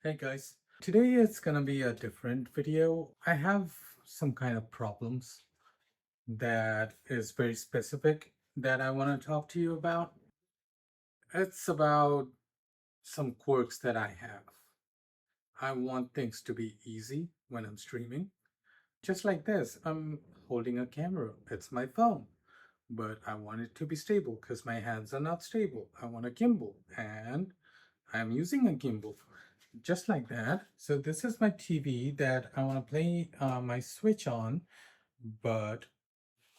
Hey guys, today it's gonna be a different video. I have some kind of problems that is very specific that I want to talk to you about. It's about some quirks that I have. I want things to be easy when I'm streaming. Just like this, I'm holding a camera. It's my phone. But I want it to be stable because my hands are not stable. I want a gimbal and I'm using a gimbal just like that. So this is my TV that I want to play my Switch on, but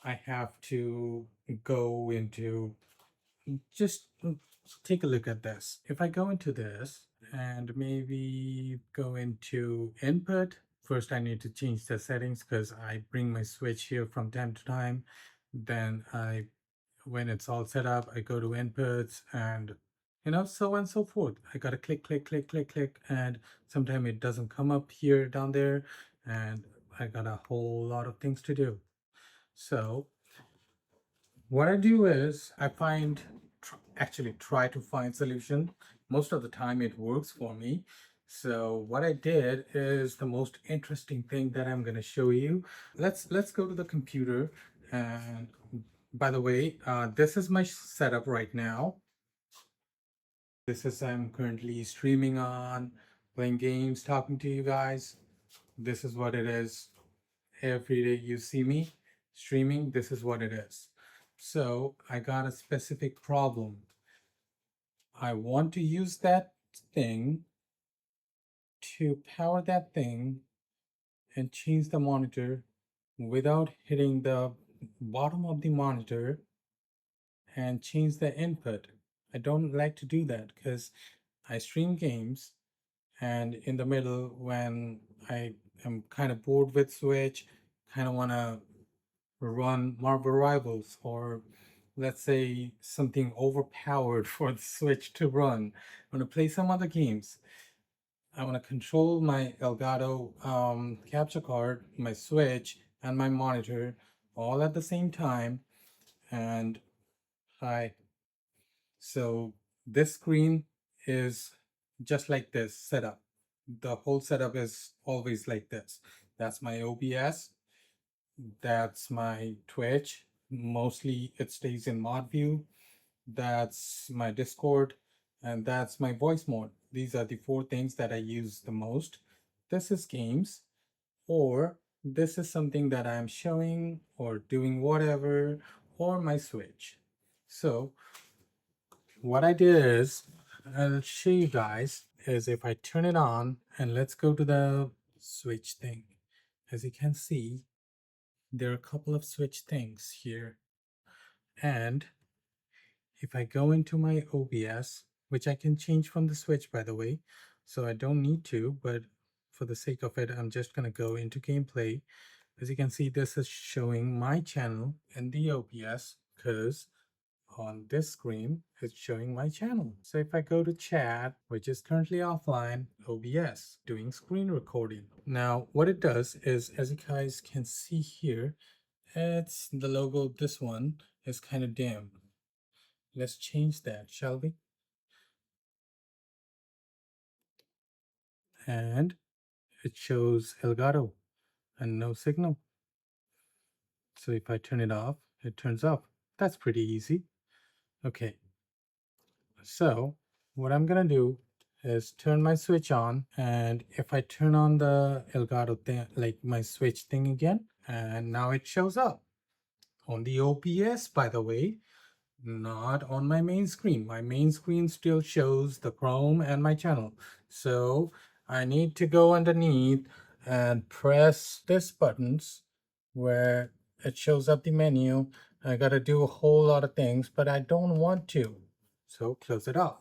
I have to go into just take a look at this. If I go into this and maybe go into input, first I need to change the settings because I bring my Switch here from time to time. Then when it's all set up, I go to inputs and so on and so forth. I gotta click, click, click, click, click, and sometimes it doesn't come up here down there, and I got a whole lot of things to do. So what I do is I actually try to find solution. Most of the time it works for me. So what I did is the most interesting thing that I'm going to show you. Let's go to the computer. And by the way, this is my setup right now. This is I'm currently streaming on, playing games, talking to you guys. This is what it is. Every day you see me streaming, this is what it is. So I got a specific problem. I want to use that thing to power that thing and change the monitor without hitting the bottom of the monitor and change the input. I don't like to do that because I stream games and in the middle when I am kind of bored with Switch, kind of want to run Marvel Rivals or let's say something overpowered for the Switch to run. I want to play some other games. I want to control my Elgato capture card, my Switch, and my monitor all at the same time. And I so this screen is just like this setup. The whole setup is always like this. That's my OBS. That's my Twitch. Mostly it stays in mod view. That's my Discord. And that's my voice mode. These are the four things that I use the most. This is games, or this is something that I'm showing or doing whatever, or my Switch. So what I did is, I'll show you guys, is if I turn it on and let's go to the Switch thing. As you can see, there are a couple of Switch things here. And if I go into my OBS, which I can change from the Switch, by the way, so I don't need to, but for the sake of it, I'm just going to go into gameplay. As you can see, this is showing my channel in the OBS because on this screen, it's showing my channel. So if I go to chat, which is currently offline, OBS, doing screen recording. Now, what it does is, as you guys can see here, it's the logo, this one is kind of dim. Let's change that, shall we? And it shows Elgato and no signal. So if I turn it off, it turns off. That's pretty easy. Okay, so what I'm gonna do is turn my Switch on, and if I turn on the Elgato thing, like my Switch thing again, and now it shows up on the OBS, by the way, not on my main screen. My main screen still shows the Chrome and my channel. So I need to go underneath and press this buttons where it shows up the menu. I gotta do a whole lot of things, but I don't want to. So close it off.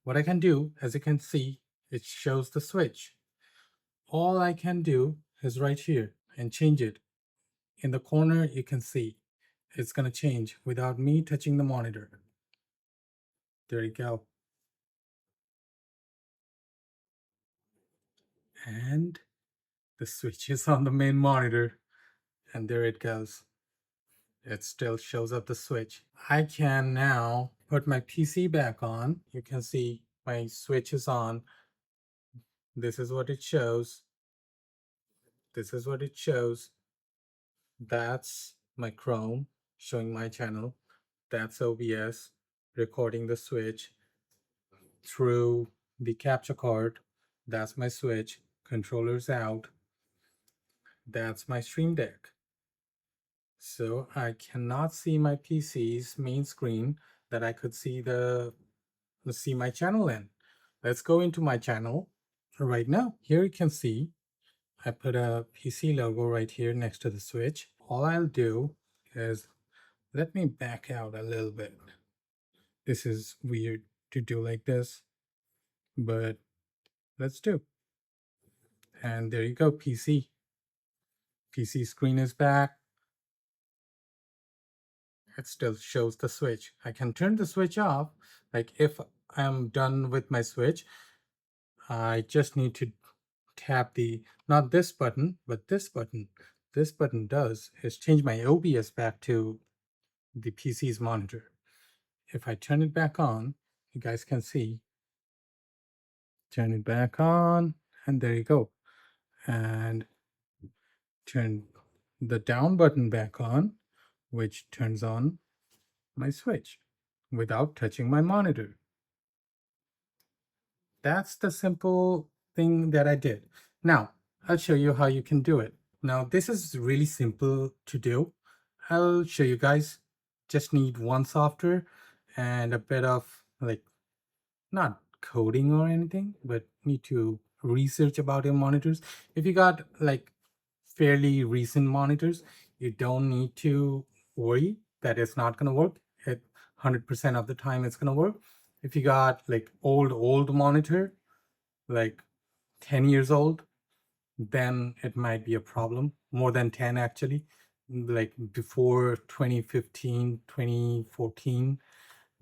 What I can do, as you can see, it shows the switch. All I can do is right here and change it. In the corner, you can see it's gonna change without me touching the monitor. There you go. And the switch is on the main monitor, and there it goes. It still shows up the switch. I can now put my PC back on. You can see my switch is on. This is what it shows. This is what it shows. That's my Chrome showing my channel. That's OBS recording the switch through the capture card. That's my switch. Controllers out. That's my Stream Deck. So I cannot see my PC's main screen that I could see my channel in. Let's go into my channel right now. Here you can see I put a PC logo right here next to the switch. All I'll do is let me back out a little bit. This is weird to do like this, but let's do. And there you go, PC. PC screen is back. It still shows the switch. I can turn the switch off. Like if I'm done with my switch, I just need to tap not this button, but this button. This button does is change my OBS back to the PC's monitor. If I turn it back on, you guys can see, turn it back on, and there you go. And turn the down button back on, which turns on my switch without touching my monitor. That's the simple thing that I did. Now, I'll show you how you can do it. Now, this is really simple to do. I'll show you guys. Just need one software and a bit of not coding or anything, but need to research about your monitors. If you got fairly recent monitors, you don't need to worry that it's not going to work. 100% of the time it's going to work. If you got old monitor, like 10 years old, then it might be a problem. More than 10 actually, like before 2015, 2014,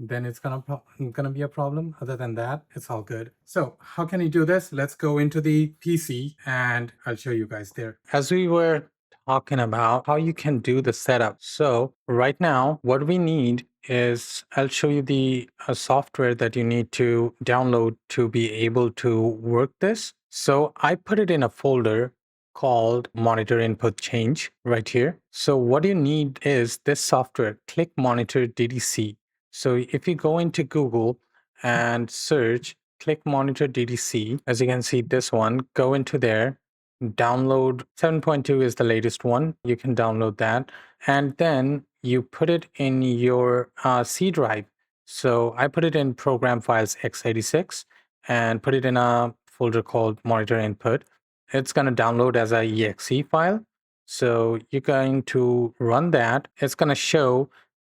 then it's gonna be a problem. Other than that, it's all good. So how can you do this? Let's go into the PC and I'll show you guys there. As we were talking about how you can do the setup. So right now, what we need is I'll show you the software that you need to download to be able to work this. So I put it in a folder called monitor input change right here. So what you need is this software, Click Monitor DDC. So if you go into Google and search Click Monitor DDC, as you can see this one, go into there, download 7.2 is the latest one. You can download that. And then you put it in your C drive. So I put it in program files x86 and put it in a folder called monitor input. It's going to download as a exe file. So you're going to run that. It's going to show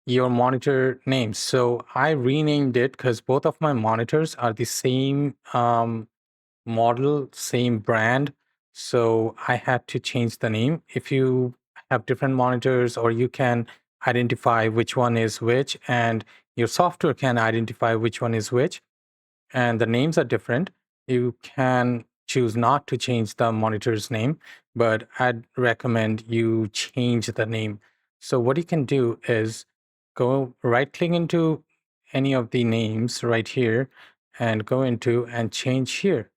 your monitor names. So I renamed it because both of my monitors are the same model, same brand. So I had to change the name. If you have different monitors, or you can identify which one is which, and your software can identify which one is which, and the names are different, you can choose not to change the monitor's name, but I'd recommend you change the name. So what you can do is go right click into any of the names right here and go into and change here.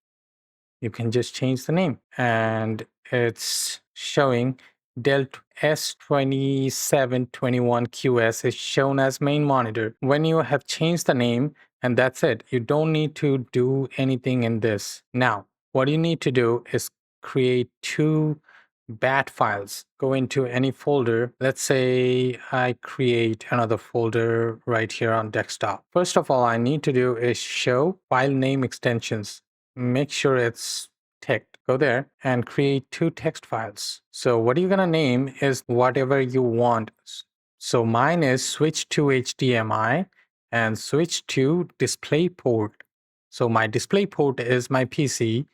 You can just change the name, and it's showing Dell S2721QS is shown as main monitor. When you have changed the name, and that's it, you don't need to do anything in this. Now, what you need to do is create two bat files. Go into any folder. Let's say I create another folder right here on desktop. First of all, I need to do is show file name extensions. Make sure it's ticked. Go there and create two text files. So what you're gonna name is whatever you want. So mine is switch to HDMI and switch to display port. So my display port is my PC,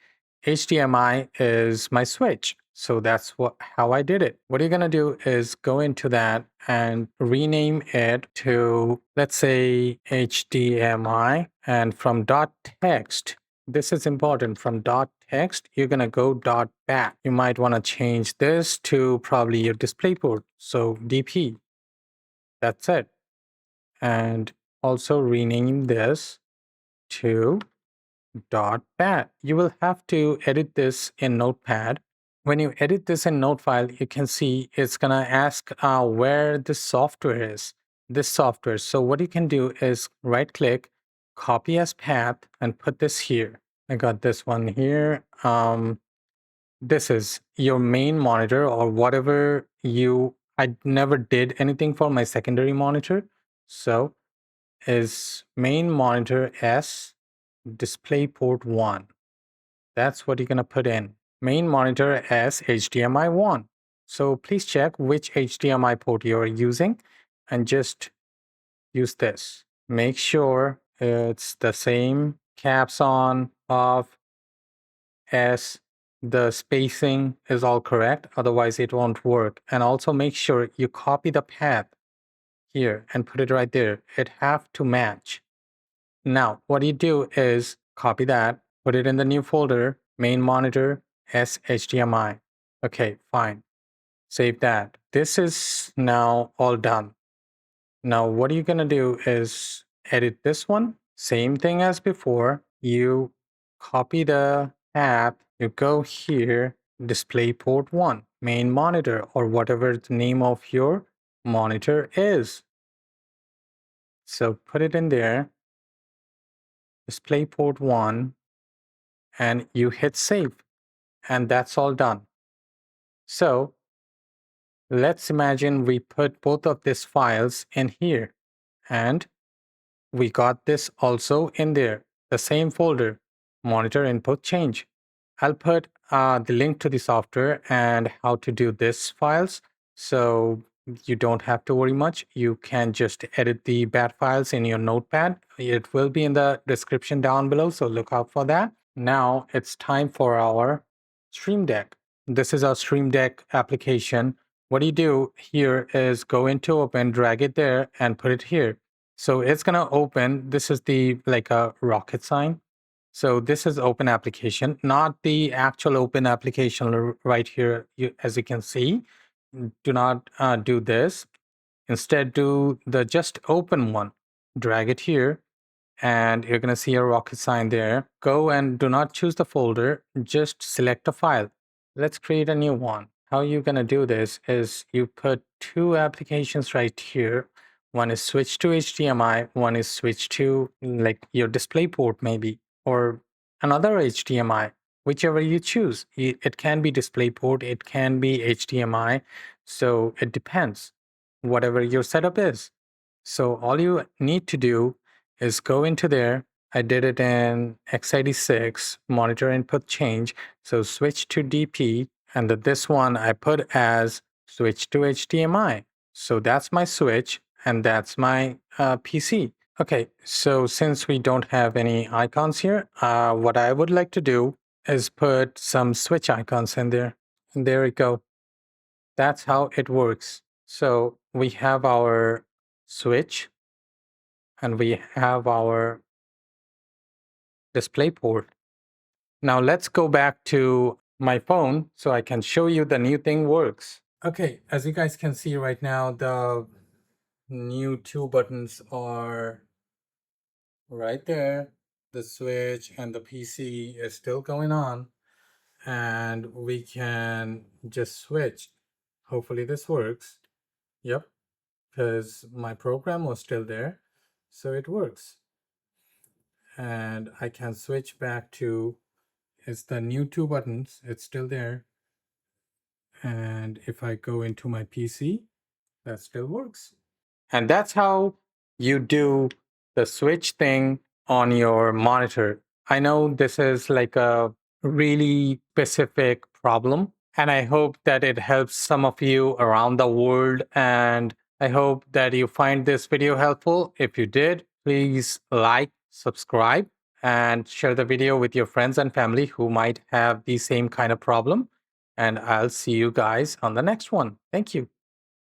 HDMI is my switch. So that's how I did it. What you're gonna do is go into that and rename it to, let's say, HDMI, and from .text, this is important, from .text, you're gonna go .bat. You might wanna change this to probably your display port. So DP, that's it. And also rename this to .bat. You will have to edit this in Notepad. When you edit this in Notefile, you can see it's gonna ask where this software is. This software. So what you can do is right click, copy as path, and put this here. I got this one here. This is your main monitor or whatever you. I never did anything for my secondary monitor, so is main monitor S display port 1. That's what you're going to put in. Main monitor as HDMI 1. So please check which HDMI port you're using and just use this. Make sure it's the same caps on, off, S, the spacing is all correct. Otherwise, it won't work. And also make sure you copy the path here and put it right there. It have to match. Now, what you do is copy that, put it in the new folder, main monitor, SHDMI. Okay, fine. Save that. This is now all done. Now, what you're going to do is edit this one. Same thing as before. You copy the path, you go here, display port 1, main monitor, or whatever the name of your monitor is. So put it in there. Display port 1 and you hit save and that's all done. So let's imagine we put both of these files in here and we got this also in there, the same folder, monitor input change. I'll put the link to the software and how to do this files. So you don't have to worry much. You can just edit the bat files in your notepad. It will be in the description down below. So look out for that. Now it's time for our Stream Deck. This is our Stream Deck application. What you do here is go into open, drag it there and put it here. So it's going to open. This is the like a rocket sign. So this is open application, not the actual open application right here. As you can see, do not do this. Instead, do the just open one. Drag it here and you're going to see a rocket sign there. Go and do not choose the folder, just select a file. Let's create a new one. How you're going to do this is you put two applications right here. One is switch to HDMI, one is switch to like your display port maybe, or another HDMI, whichever you choose. It can be display port, it can be HDMI. So it depends, whatever your setup is. So all you need to do is go into there. I did it in x86 monitor input change. So switch to DP and this one I put as switch to HDMI. So that's my switch and that's my PC. Okay, so since we don't have any icons here, what I would like to do is put some switch icons in there. And there we go. That's how it works. So we have our switch and we have our display port. Now let's go back to my phone so I can show you the new thing works. Okay, as you guys can see right now, the new two buttons are right there. The switch and the PC is still going on and we can just switch. Hopefully this works. Yep, because my program was still there, so it works. And I can switch back to, it's the new two buttons, it's still there. And if I go into my PC, that still works. And that's how you do the switch thing on your monitor. I know this is like a really specific problem, and I hope that it helps some of you around the world. And I hope that you find this video helpful. If you did, please like, subscribe, and share the video with your friends and family who might have the same kind of problem. And I'll see you guys on the next one. Thank you.